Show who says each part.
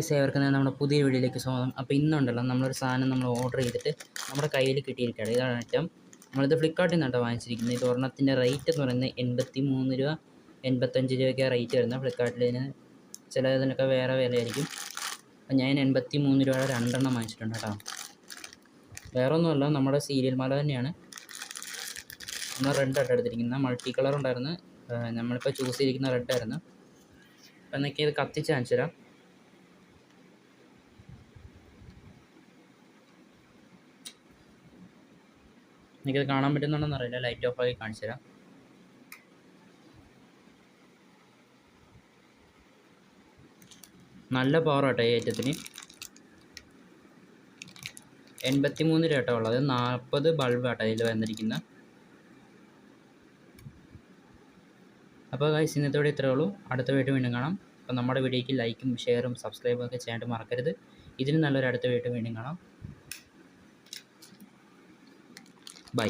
Speaker 1: ഏവർക്കും നമ്മുടെ പുതിയ വീഡിയോയിലേക്ക് സ്വാഗതം. അപ്പോൾ ഇന്നുണ്ടല്ലോ നമ്മളൊരു സാധനം നമ്മൾ ഓർഡർ ചെയ്തിട്ട് നമ്മുടെ കയ്യിൽ കിട്ടിയിരിക്കുകയാണ്. ഇതാണ് ഐറ്റം. നമ്മളിത് ഫ്ലിപ്കാർട്ടിൽ നിന്നാണ് വാങ്ങിച്ചിരിക്കുന്നത്. ഇത് ഒരെണ്ണത്തിൻ്റെ റേറ്റ് എന്ന് പറയുന്നത് 83 രൂപ 85 രൂപയ്ക്ക് റേറ്റ് വരുന്നത്. ഫ്ലിപ്കാർട്ടിൽ ചിലതിനൊക്കെ വേറെ വിലയായിരിക്കും. അപ്പം ഞാൻ 83 രൂപയുടെ രണ്ടെണ്ണം വാങ്ങിച്ചിട്ടുണ്ട് കേട്ടോ. വേറെ ഒന്നുമല്ല, നമ്മുടെ സീരിയൽ മാല തന്നെയാണ്. നമ്മൾ റെഡ് ആയിട്ട് എടുത്തിരിക്കുന്നത്. മൾട്ടി കളർ ഉണ്ടായിരുന്നു, നമ്മളിപ്പോൾ ചൂസ് ചെയ്തിരിക്കുന്ന റെഡ് ആയിരുന്നു. അപ്പം എന്നൊക്കെ ഇത് കത്തിച്ച് കാണിച്ചു തരാം. എനിക്കത് കാണാൻ പറ്റുന്നുണ്ടെന്ന് അറിയില്ല, ലൈറ്റ് ഓഫ് ആക്കി കാണിച്ചു തരാം. നല്ല പവർ ആട്ടോ ഈ ഐറ്റത്തിന്. 83 രൂപ കേട്ടോ ഉള്ളത്. 40 ബൾബ് ആട്ടോ ഇതിൽ വന്നിരിക്കുന്നത്. അപ്പോൾ ഗൈസ്, ഇന്നത്തോടെ ഇത്രയേ ഉള്ളൂ. അടുത്ത വീഡിയോ വീണ്ടും കാണാം. അപ്പോൾ നമ്മുടെ വീഡിയോയ്ക്ക് ലൈക്കും ഷെയറും സബ്സ്ക്രൈബും ഒക്കെ ചെയ്യാനായിട്ട് മറക്കരുത്. ഇതിന് നല്ലൊരു അടുത്ത വീഡിയോ വീണ്ടും കാണാം. ബൈ.